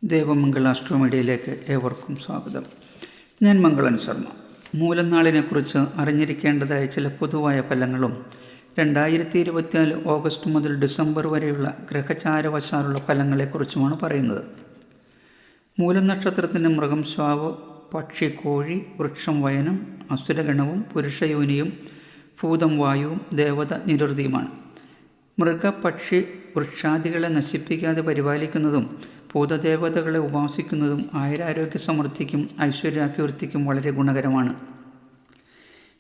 ദേവമംഗൾ ആസ്ട്രോമീഡിയയിലേക്ക് ഏവർക്കും സ്വാഗതം. ഞാൻ മംഗളൻ ശർമ്മ. മൂലനാളിനെക്കുറിച്ച് അറിഞ്ഞിരിക്കേണ്ടതായ ചില പൊതുവായ ഫലങ്ങളും 2024 ഓഗസ്റ്റ് മുതൽ ഡിസംബർ വരെയുള്ള ഗ്രഹചാരവശാലുള്ള ഫലങ്ങളെക്കുറിച്ചുമാണ് പറയുന്നത്. മൂലം നക്ഷത്രത്തിൻ്റെ മൃഗം സ്വാവ്, പക്ഷി കോഴി, വൃക്ഷം വയനം, അസുരഗണവും പുരുഷയോനിയും ഭൂതം വായുവും ദേവത നിരുതിയുമാണ്. മൃഗ പക്ഷി വൃക്ഷാദികളെ നശിപ്പിക്കാതെ പരിപാലിക്കുന്നതും ഭൂതദേവതകളെ ഉപാസിക്കുന്നതും ആയുരാരോഗ്യ സമൃദ്ധിക്കും ഐശ്വര്യാഭിവൃദ്ധിക്കും വളരെ ഗുണകരമാണ്.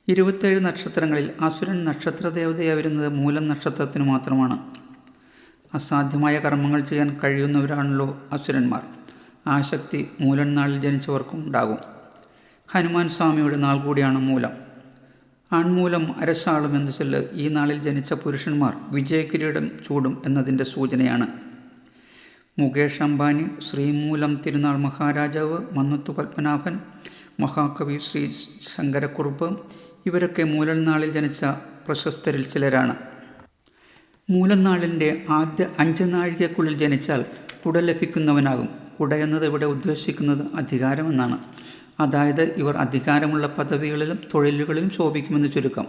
27 നക്ഷത്രങ്ങളിൽ അസുരൻ നക്ഷത്രദേവതയായി വരുന്നത് മൂലം നക്ഷത്രത്തിന് മാത്രമാണ്. അസാധ്യമായ കർമ്മങ്ങൾ ചെയ്യാൻ കഴിയുന്നവരാണല്ലോ അസുരന്മാർ. ആ ശക്തി മൂലം നാളിൽ ജനിച്ചവർക്കും ഉണ്ടാകും. ഹനുമാൻ സ്വാമിയുടെ നാൾ കൂടിയാണ് മൂലം. ആൺമൂലം അരസാളും എന്ന ചൊല്ല് ഈ നാളിൽ ജനിച്ച പുരുഷന്മാർ വിജയകിരീടം ചൂടും എന്നതിൻ്റെ സൂചനയാണ്. മുകേഷ് അംബാനി, ശ്രീമൂലം തിരുനാൾ മഹാരാജാവ്, മന്നത്തു പത്മനാഭൻ, മഹാകവി ശ്രീ ശങ്കരക്കുറുപ്പ് ഇവരൊക്കെ മൂലം നാളിൽ ജനിച്ച പ്രശസ്തരിൽ ചിലരാണ്. മൂലം നാളിൻ്റെ ആദ്യ 5 നാഴികക്കുള്ളിൽ ജനിച്ചാൽ കുട ലഭിക്കുന്നവനാകും. കുട എന്നത് ഇവിടെ ഉദ്ദേശിക്കുന്നത് അധികാരമെന്നാണ്. അതായത് ഇവർ അധികാരമുള്ള പദവികളിലും തൊഴിലുകളിലും ശോഭിക്കുമെന്ന് ചുരുക്കം.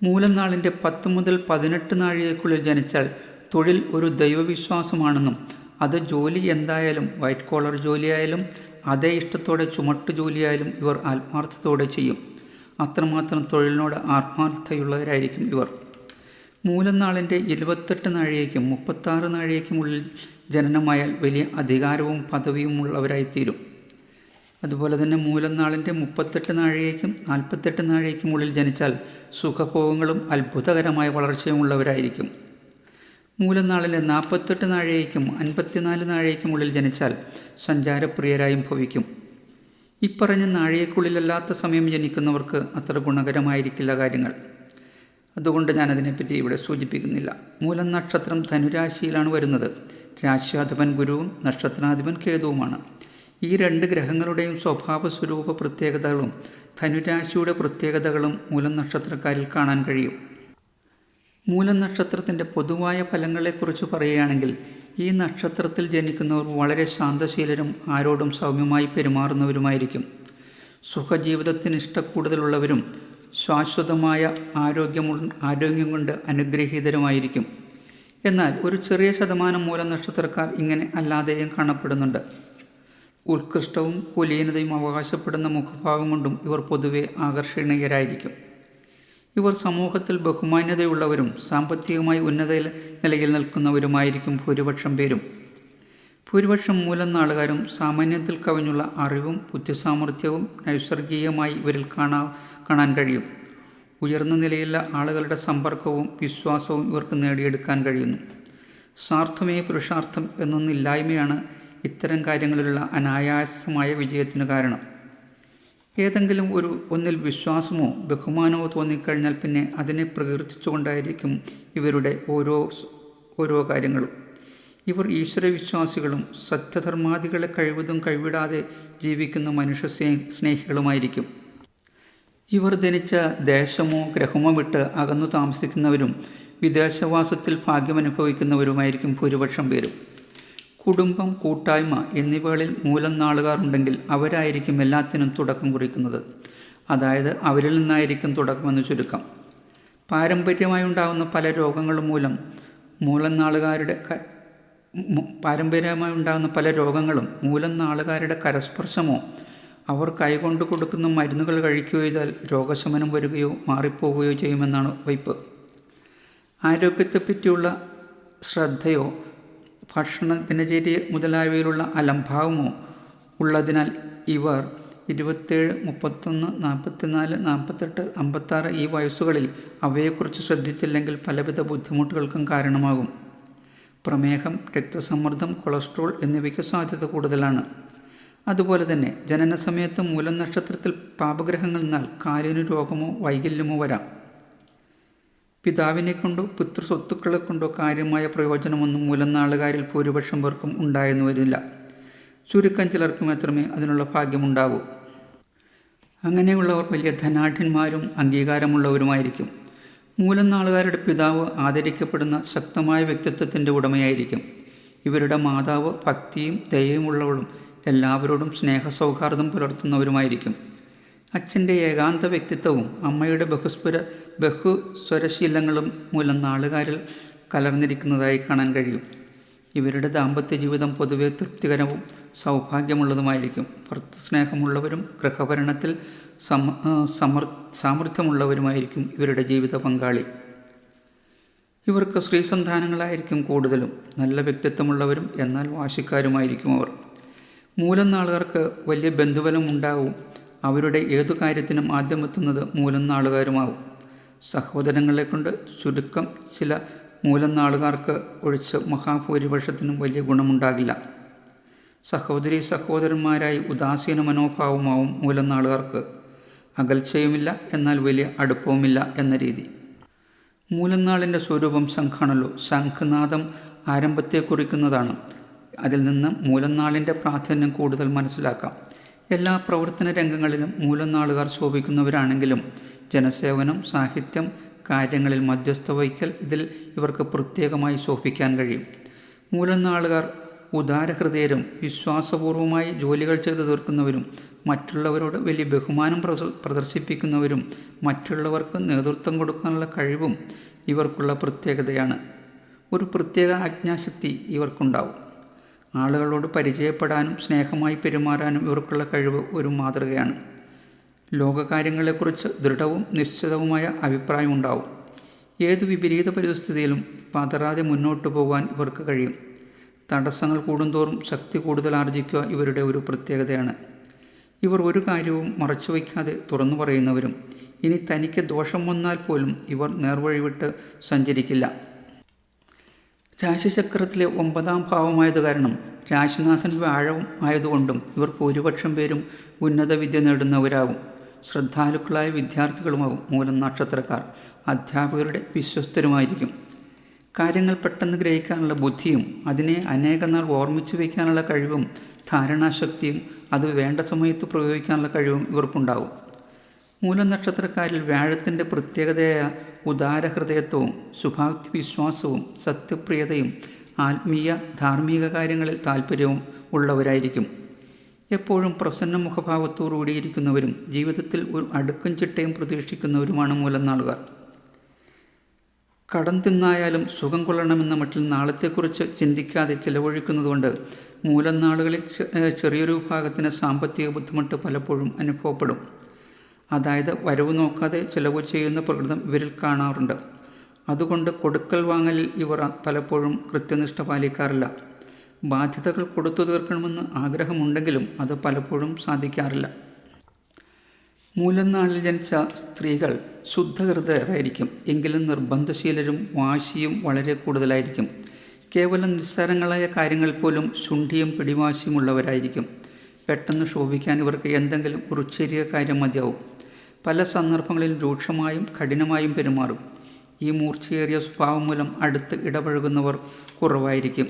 മൂലം നാളിൻ്റെ 10 മുതൽ 18 നാഴികക്കുള്ളിൽ ജനിച്ചാൽ തൊഴിൽ ഒരു ദൈവവിശ്വാസമാണെന്നും അത് ജോലി എന്തായാലും വൈറ്റ് കോളർ ജോലിയായാലും അതേ ഇഷ്ടത്തോടെ ചുമട്ടു ജോലിയായാലും ഇവർ ആത്മാർത്ഥത്തോടെ ചെയ്യും. അത്രമാത്രം തൊഴിലിനോട് ആത്മാർത്ഥതയുള്ളവരായിരിക്കും ഇവർ. മൂലം നാളിൻ്റെ 28 നാഴികയ്ക്കും 36 നാഴികയ്ക്കും ഉള്ളിൽ ജനനമായാൽ വലിയ അധികാരവും പദവിയും ഉള്ളവരായിത്തീരും. അതുപോലെ തന്നെ മൂലം നാളിൻ്റെ 38 നാഴികയ്ക്കും 48 നാഴികയ്ക്കും ഉള്ളിൽ ജനിച്ചാൽ സുഖഭോഗങ്ങളും അത്ഭുതകരമായ വളർച്ചയും ഉള്ളവരായിരിക്കും. മൂലം നാളിൻ്റെ 48 നാഴികയ്ക്കും 54 നാഴികയ്ക്കും ഉള്ളിൽ ജനിച്ചാൽ സഞ്ചാരപ്രിയരായും ഭവിക്കും. ഇപ്പറഞ്ഞ നാഴികയ്ക്കുള്ളിലല്ലാത്ത സമയം ജനിക്കുന്നവർക്ക് അത്ര ഗുണകരമായിരിക്കില്ല കാര്യങ്ങൾ. അതുകൊണ്ട് ഞാനതിനെപ്പറ്റി ഇവിടെ സൂചിപ്പിക്കുന്നില്ല. മൂലം നക്ഷത്രം ധനുരാശിയിലാണ് വരുന്നത്. രാശ്യാധിപൻ ഗുരുവും നക്ഷത്രാധിപൻ കേതുവുമാണ്. ഈ 2 ഗ്രഹങ്ങളുടെയും സ്വഭാവ സ്വരൂപ പ്രത്യേകതകളും ധനുരാശിയുടെ പ്രത്യേകതകളും മൂലം നക്ഷത്രക്കാരിൽ കാണാൻ കഴിയും. മൂലം നക്ഷത്രത്തിൻ്റെ പൊതുവായ ഫലങ്ങളെക്കുറിച്ച് പറയുകയാണെങ്കിൽ ഈ നക്ഷത്രത്തിൽ ജനിക്കുന്നവർ വളരെ ശാന്തശീലരും ആരോടും സൗമ്യമായി പെരുമാറുന്നവരുമായിരിക്കും. സുഖജീവിതത്തിന് ഇഷ്ടക്കൂടുതലുള്ളവരും ശാശ്വതമായ ആരോഗ്യം കൊണ്ട് അനുഗ്രഹീതരുമായിരിക്കും. എന്നാൽ ഒരു ചെറിയ ശതമാനം മൂലം നക്ഷത്രക്കാർ ഇങ്ങനെ അല്ലാതെയും കാണപ്പെടുന്നുണ്ട്. ഉത്കൃഷ്ടവും കുലീനതയും അവകാശപ്പെടുന്ന മുഖഭാവം കൊണ്ടും ഇവർ പൊതുവെ ആകർഷണീയരായിരിക്കും. ഇവർ സമൂഹത്തിൽ ബഹുമാന്യതയുള്ളവരും സാമ്പത്തികമായി ഉന്നത നിലയിൽ നിൽക്കുന്നവരുമായിരിക്കും ഭൂരിപക്ഷം പേരും. ഭൂരിപക്ഷം മൂലം നാളുകാരും സാമാന്യത്തിൽ കവിഞ്ഞുള്ള അറിവും ബുദ്ധിസാമർഥ്യവും നൈസർഗികമായി ഇവരിൽ കാണാൻ കഴിയും. ഉയർന്ന നിലയിലുള്ള ആളുകളുടെ സമ്പർക്കവും വിശ്വാസവും ഇവർക്ക് നേടിയെടുക്കാൻ കഴിയുന്നു. സ്വാർത്ഥമേ പുരുഷാർത്ഥം എന്നൊന്നില്ലായ്മയാണ് ഇത്തരം കാര്യങ്ങളിലുള്ള അനായാസമായ വിജയത്തിന് കാരണം. ഏതെങ്കിലും ഒന്നിൽ വിശ്വാസമോ ബഹുമാനമോ തോന്നിക്കഴിഞ്ഞാൽ പിന്നെ അതിനെ പ്രകീർത്തിച്ചുകൊണ്ടായിരിക്കും ഇവരുടെ ഓരോ കാര്യങ്ങളും. ഇവർ ഈശ്വരവിശ്വാസികളും സത്യധർമാദികളെ കഴിവതും കൈവിടാതെ ജീവിക്കുന്ന മനുഷ്യ സ്നേഹികളുമായിരിക്കും. ഇവർ ജനിച്ച ദേശമോ ഗ്രഹമോ വിട്ട് അകന്നു താമസിക്കുന്നവരും വിദേശവാസത്തിൽ ഭാഗ്യമനുഭവിക്കുന്നവരുമായിരിക്കും ഭൂരിപക്ഷം പേരും. കുടുംബം, കൂട്ടായ്മ എന്നിവകളിൽ മൂലം നാളുകാരുണ്ടെങ്കിൽ അവരായിരിക്കും എല്ലാത്തിനും തുടക്കം കുറിക്കുന്നത്. അതായത് അവരിൽ നിന്നായിരിക്കും തുടക്കമെന്ന് ചുരുക്കം. പാരമ്പര്യമായി ഉണ്ടാകുന്ന പല രോഗങ്ങളും മൂലം നാളുകാരുടെ കരസ്പർശമോ അവർ കൈകൊണ്ട് കൊടുക്കുന്ന മരുന്നുകൾ കഴിക്കുകയോ ചെയ്താൽ രോഗശമനം വരികയോ മാറിപ്പോവുകയോ ചെയ്യുമെന്നാണ് വയ്പ്. ആരോഗ്യത്തെപ്പറ്റിയുള്ള ശ്രദ്ധയോ ഭക്ഷണ ദിനചര്യ മുതലായവയിലുള്ള അലംഭാവമോ ഉള്ളതിനാൽ ഇവർ 27, 31, 44, 48, 56 ഈ വയസ്സുകളിൽ അവയെക്കുറിച്ച് ശ്രദ്ധിച്ചില്ലെങ്കിൽ പലവിധ ബുദ്ധിമുട്ടുകൾക്കും കാരണമാകും. പ്രമേഹം, രക്തസമ്മർദ്ദം, കൊളസ്ട്രോൾ എന്നിവയ്ക്ക് സാധ്യത കൂടുതലാണ്. അതുപോലെ തന്നെ ജനന സമയത്ത് മൂലം നക്ഷത്രത്തിൽ പാപഗ്രഹങ്ങൾ നിന്നാൽ കാലിന് രോഗമോ വൈകല്യമോ വരാം. പിതാവിനെ കൊണ്ടോ പിതൃസ്വത്തുക്കളെ കൊണ്ടോ കാര്യമായ പ്രയോജനമൊന്നും മൂലം നാളുകാരിൽ ഭൂരിപക്ഷം പേർക്കും ഉണ്ടായെന്ന് വരില്ല. ചുരുക്കം ചിലർക്ക് മാത്രമേ അതിനുള്ള ഭാഗ്യമുണ്ടാവൂ. അങ്ങനെയുള്ളവർ വലിയ ധനാഢ്യന്മാരും അംഗീകാരമുള്ളവരുമായിരിക്കും. മൂലം നാളുകാരുടെ പിതാവ് ആദരിക്കപ്പെടുന്ന ശക്തമായ വ്യക്തിത്വത്തിൻ്റെ ഉടമയായിരിക്കും. ഇവരുടെ മാതാവ് ഭക്തിയും ദയയുമുള്ളവളും എല്ലാവരോടും സ്നേഹസൗഹാർദ്ദം പുലർത്തുന്നവരുമായിരിക്കും. അച്ഛൻ്റെ ഏകാന്ത വ്യക്തിത്വവും അമ്മയുടെ ബഹുസ്വരശീലങ്ങളും മൂലം നാളുകാരിൽ കലർന്നിരിക്കുന്നതായി കാണാൻ കഴിയും. ഇവരുടെ ദാമ്പത്യ ജീവിതം പൊതുവെ തൃപ്തികരവും സൗഭാഗ്യമുള്ളതുമായിരിക്കും. ഭർത്തൃസ്നേഹമുള്ളവരും ഗൃഹഭരണത്തിൽ സാമർഥ്യമുള്ളവരുമായിരിക്കും ഇവരുടെ ജീവിത പങ്കാളി. ഇവർക്ക് സ്ത്രീസന്താനങ്ങളായിരിക്കും കൂടുതലും. നല്ല വ്യക്തിത്വമുള്ളവരും എന്നാൽ വാശിക്കാരുമായിരിക്കും അവർ. മൂലം നാളുകാർക്ക് വലിയ ബന്ധുബലം ഉണ്ടാവും. അവരുടെ ഏതു കാര്യത്തിനും ആദ്യമെത്തുന്നത് മൂലം നാളുകാരുമാവും. സഹോദരങ്ങളെ കൊണ്ട് ചുരുക്കം ചില മൂലം നാളുകാർക്ക് ഒഴിച്ച് മഹാഭൂരിപക്ഷത്തിനും വലിയ ഗുണമുണ്ടാകില്ല. സഹോദരന്മാരായി ഉദാസീന മനോഭാവമാവും മൂലം നാളുകാർക്ക്. അകൽച്ചയുമില്ല, എന്നാൽ വലിയ അടുപ്പവുമില്ല എന്ന രീതി. മൂലനാളിൻ്റെ സ്വരൂപം ശംഖാണല്ലോ. ശംഖനാദം ആരംഭത്തെ കുറിക്കുന്നതാണ്. അതിൽ നിന്ന് മൂലനാളിൻ്റെ പ്രാധാന്യം കൂടുതൽ മനസ്സിലാക്കാം. എല്ലാ പ്രവർത്തന രംഗങ്ങളിലും മൂലനാളുകാർ ശോഭിക്കുന്നവരാണെങ്കിലും ജനസേവനം, സാഹിത്യം, കാര്യങ്ങളിൽ മധ്യസ്ഥ വഹിക്കൽ ഇതിൽ ഇവർക്ക് പ്രത്യേകമായി ശോഭിക്കാൻ കഴിയും. മൂലനാളുകാർ ഉദാരഹൃദയരും വിശ്വാസപൂർവമായി ജോലികൾ ചെയ്തു തീർക്കുന്നവരും മറ്റുള്ളവരോട് വലിയ ബഹുമാനം പ്രദർശിപ്പിക്കുന്നവരും മറ്റുള്ളവർക്ക് നേതൃത്വം കൊടുക്കാനുള്ള കഴിവും ഇവർക്കുള്ള പ്രത്യേകതയാണ്. ഒരു പ്രത്യേക ആജ്ഞാശക്തി ഇവർക്കുണ്ടാവും. ആളുകളോട് പരിചയപ്പെടാനും സ്നേഹമായി പെരുമാറാനും ഇവർക്കുള്ള കഴിവ് ഒരു മാതൃകയാണ്. ലോകകാര്യങ്ങളെക്കുറിച്ച് ദൃഢവും നിശ്ചിതവുമായ അഭിപ്രായമുണ്ടാവും. ഏത് വിപരീത പരിസ്ഥിതിയിലും പതറാതെ മുന്നോട്ടു പോകാൻ ഇവർക്ക് കഴിയും. തടസ്സങ്ങൾ കൂടുന്തോറും ശക്തി കൂടുതൽ ആർജിക്കുക ഇവരുടെ ഒരു പ്രത്യേകതയാണ്. ഇവർ ഒരു കാര്യവും മറച്ചുവയ്ക്കാതെ തുറന്നു പറയുന്നവരും. ഇനി തനിക്ക് ദോഷം വന്നാൽ പോലും ഇവർ നേർവഴി വിട്ട് സഞ്ചരിക്കില്ല. രാശിചക്രത്തിലെ 9ാം ഭാവമായത് കാരണം രാശിനാഥൻ വ്യാഴവും ആയതുകൊണ്ടും ഇവർ ഭൂരിപക്ഷം പേരും ഉന്നത വിദ്യ നേടുന്നവരാകും. ശ്രദ്ധാലുക്കളായ വിദ്യാർത്ഥികളുമാകും മൂലം നക്ഷത്രക്കാർ. അധ്യാപകരുടെ വിശ്വസ്തരുമായിരിക്കും. കാര്യങ്ങൾ പെട്ടെന്ന് ഗ്രഹിക്കാനുള്ള ബുദ്ധിയും അതിനെ അനേകനാൾ ഓർമ്മിച്ചു വയ്ക്കാനുള്ള കഴിവും ധാരണാശക്തിയും അത് വേണ്ട സമയത്ത് പ്രയോഗിക്കാനുള്ള കഴിവും ഇവർക്കുണ്ടാവും. മൂലം നക്ഷത്രക്കാരിൽ വ്യാഴത്തിൻ്റെ പ്രത്യേകതയായ ഉദാരഹൃദയത്വവും ശുഭാപ്തി വിശ്വാസവും സത്യപ്രിയതയും ആത്മീയ ധാർമ്മിക കാര്യങ്ങളിൽ താല്പര്യവും ഉള്ളവരായിരിക്കും. എപ്പോഴും പ്രസന്ന മുഖഭാവത്തോടുകൂടിയിരിക്കുന്നവരും ജീവിതത്തിൽ ഒരു അടുക്കും ചിട്ടയും പ്രതീക്ഷിക്കുന്നവരുമാണ് മൂലം നാളുകാർ. കടം തിന്നായാലും സുഖം കൊള്ളണമെന്ന മട്ടിൽ നാളത്തെക്കുറിച്ച് ചിന്തിക്കാതെ ചിലവഴിക്കുന്നതുകൊണ്ട് മൂലം നാളുകളിൽ ചെറിയൊരു വിഭാഗത്തിന് സാമ്പത്തിക ബുദ്ധിമുട്ട് പലപ്പോഴും അനുഭവപ്പെടും. അതായത് വരവ് നോക്കാതെ ചിലവ് ചെയ്യുന്ന പ്രകൃതം ഇവരിൽ കാണാറുണ്ട്. അതുകൊണ്ട് കൊടുക്കൽ വാങ്ങലിൽ ഇവർ പലപ്പോഴും കൃത്യനിഷ്ഠ പാലിക്കാറില്ല. ബാധ്യതകൾ കൊടുത്തു തീർക്കണമെന്ന് ആഗ്രഹമുണ്ടെങ്കിലും അത് പലപ്പോഴും സാധിക്കാറില്ല. മൂലം നാളിൽ ജനിച്ച സ്ത്രീകൾ ശുദ്ധഹൃദയരായിരിക്കും. എങ്കിലും നിർബന്ധശീലരും വാശിയും വളരെ കൂടുതലായിരിക്കും. കേവലം നിസ്സാരങ്ങളായ കാര്യങ്ങൾ പോലും ശുണ്ഠിയും പിടിവാശിയും ഉള്ളവരായിരിക്കും. പെട്ടെന്ന് ശോഭിക്കാൻ ഇവർക്ക് എന്തെങ്കിലും ഒരു ചെറിയ കാര്യം മതിയാവും. പല സന്ദർഭങ്ങളിലും രൂക്ഷമായും കഠിനമായും പെരുമാറും. ഈ മൂർച്ചയേറിയ സ്വഭാവം മൂലം അടുത്ത് ഇടപഴകുന്നവർ കുറവായിരിക്കും.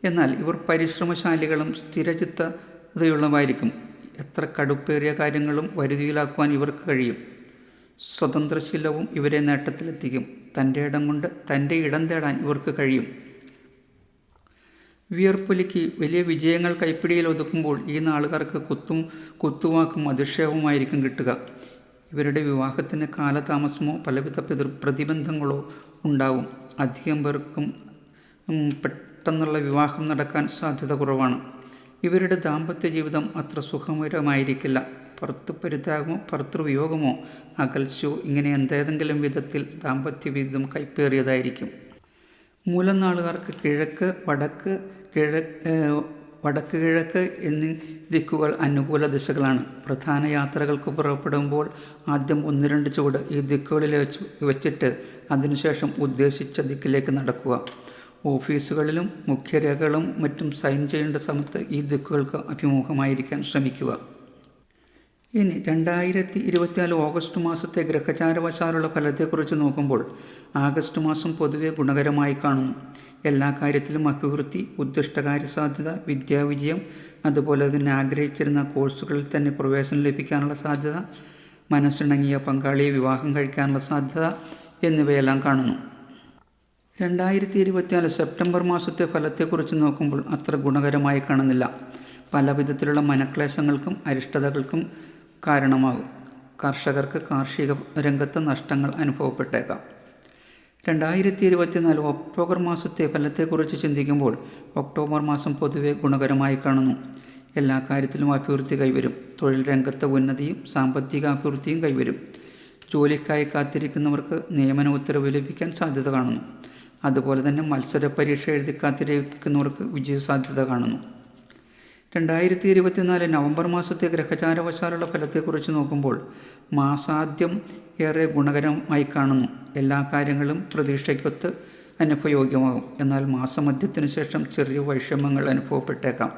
എന്നാൽ ഇവർ പരിശ്രമശാലികളും സ്ഥിരചിത്തതയുള്ളവരായിരിക്കും. എത്ര കടുപ്പേറിയ കാര്യങ്ങളും വരുതിയിലാക്കുവാൻ ഇവർക്ക് കഴിയും. സ്വതന്ത്രശീലവും ഇവരെ നേട്ടത്തിലെത്തിക്കും. തൻ്റെ ഇടം കൊണ്ട് തൻ്റെ ഇടം തേടാൻ ഇവർക്ക് കഴിയും. വിയർപ്പൊലിക്ക് വലിയ വിജയങ്ങൾ കൈപ്പിടിയിൽ ഒതുക്കുമ്പോൾ ഈ നാളുകാർക്ക് കുത്തുവാക്കും അധിക്ഷേപവുമായിരിക്കും കിട്ടുക. ഇവരുടെ വിവാഹത്തിന് കാലതാമസമോ പലവിധ പ്രതിബന്ധങ്ങളോ ഉണ്ടാവും. അധികം പേർക്കും പെട്ടെന്നുള്ള വിവാഹം നടക്കാൻ സാധ്യത കുറവാണ്. ഇവരുടെ ദാമ്പത്യ ജീവിതം അത്ര സുഖകരമായിരിക്കില്ല. ഭർത്തൃപരിത്യാഗമോ ഭർത്തൃവിയോഗമോ അകൽച്ചയോ ഇങ്ങനെ എന്തെങ്കിലും വിധത്തിൽ ദാമ്പത്യ ജീവിതം കൈപ്പേറിയതായിരിക്കും. മൂലം നാളുകാർക്ക് കിഴക്ക്, വടക്ക് കിഴക്ക് എന്നീ ദിക്കുകൾ അനുകൂല ദിശകളാണ്. പ്രധാന യാത്രകൾക്ക് പുറപ്പെടുമ്പോൾ ആദ്യം 1-2 ചുവട് ഈ ദിക്കുകളിൽ വെച്ചിട്ട് അതിനുശേഷം ഉദ്ദേശിച്ച ദിക്കിലേക്ക് നടക്കുക. ഓഫീസുകളിലും മുഖ്യരേഖകളും മറ്റും സൈൻ ചെയ്യേണ്ട സമയത്ത് ഈ ദിക്കുകൾക്ക് അഭിമുഖമായിരിക്കാൻ ശ്രമിക്കുക. ഇനി 2024 ഓഗസ്റ്റ് മാസത്തെ ഗ്രഹചാരവശാലുള്ള ഫലത്തെക്കുറിച്ച് നോക്കുമ്പോൾ ആഗസ്റ്റ് മാസം പൊതുവെ ഗുണകരമായി കാണുന്നു. എല്ലാ കാര്യത്തിലും അഭിവൃദ്ധി, ഉദ്ദിഷ്ടകാര്യസാധ്യത, വിദ്യാവിജയം, അതുപോലെ തന്നെ ആഗ്രഹിച്ചിരുന്ന കോഴ്സുകളിൽ തന്നെ പ്രവേശനം ലഭിക്കാനുള്ള സാധ്യത, മനസ്സിണങ്ങിയ പങ്കാളിയെ വിവാഹം കഴിക്കാനുള്ള സാധ്യത എന്നിവയെല്ലാം കാണുന്നു. 2024 സെപ്റ്റംബർ മാസത്തെ ഫലത്തെക്കുറിച്ച് നോക്കുമ്പോൾ അത്ര ഗുണകരമായി കാണുന്നില്ല. പല വിധത്തിലുള്ള മനക്ലേശങ്ങൾക്കും അരിഷ്ടതകൾക്കും കാരണമാകും. കർഷകർക്ക് കാർഷിക രംഗത്ത് നഷ്ടങ്ങൾ അനുഭവപ്പെട്ടേക്കാം. 2024 ഒക്ടോബർ മാസത്തെ ഫലത്തെക്കുറിച്ച് ചിന്തിക്കുമ്പോൾ ഒക്ടോബർ മാസം പൊതുവെ ഗുണകരമായി കാണുന്നു. എല്ലാ കാര്യത്തിലും അഭിവൃദ്ധി കൈവരും. തൊഴിൽ രംഗത്ത് ഉന്നതിയും സാമ്പത്തിക അഭിവൃദ്ധിയും കൈവരും. ജോലിക്കായി കാത്തിരിക്കുന്നവർക്ക് നിയമന ഉത്തരവ് ലഭിക്കാൻ സാധ്യത കാണുന്നു. അതുപോലെ തന്നെ മത്സര പരീക്ഷ എഴുതി കാത്തിരിക്കുന്നവർക്ക് വിജയസാധ്യത കാണുന്നു. 2024 നവംബർ മാസത്തെ ഗ്രഹചാരവശാലുള്ള ഫലത്തെക്കുറിച്ച് നോക്കുമ്പോൾ മാസാദ്യം ഏറെ ഗുണകരമായി കാണുന്നു. എല്ലാ കാര്യങ്ങളും പ്രതീക്ഷയ്ക്കൊത്ത് അനുഭവയോഗ്യമാകും. എന്നാൽ മാസമധ്യത്തിനു ശേഷം ചെറിയ വൈഷമ്യങ്ങൾ അനുഭവപ്പെട്ടേക്കാം.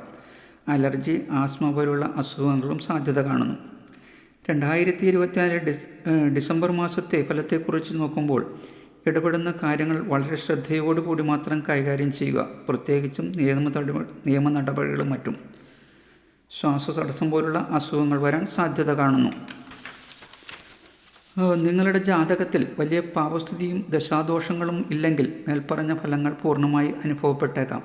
അലർജി, ആസ്മ പോലുള്ള അസുഖങ്ങളും സാധ്യത കാണുന്നു. 2024 ഡിസംബർ മാസത്തെ ഫലത്തെക്കുറിച്ച് നോക്കുമ്പോൾ ഇടപെടുന്ന കാര്യങ്ങൾ വളരെ ശ്രദ്ധയോടുകൂടി മാത്രം കൈകാര്യം ചെയ്യുക. പ്രത്യേകിച്ചും നിയമ നടപടികളും മറ്റും. ശ്വാസതടസ്സം പോലുള്ള അസുഖങ്ങൾ വരാൻ സാധ്യത കാണുന്നു. നിങ്ങളുടെ ജാതകത്തിൽ വലിയ പാപസ്ഥിതിയും ദശാദോഷങ്ങളും ഇല്ലെങ്കിൽ മേൽപ്പറഞ്ഞ ഫലങ്ങൾ പൂർണ്ണമായി അനുഭവപ്പെട്ടേക്കാം.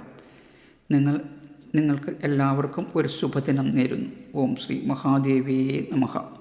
നിങ്ങൾക്ക് എല്ലാവർക്കും ഒരു ശുഭദിനം നേരുന്നു. ഓം ശ്രീ മഹാദേവിയേ നമഃ.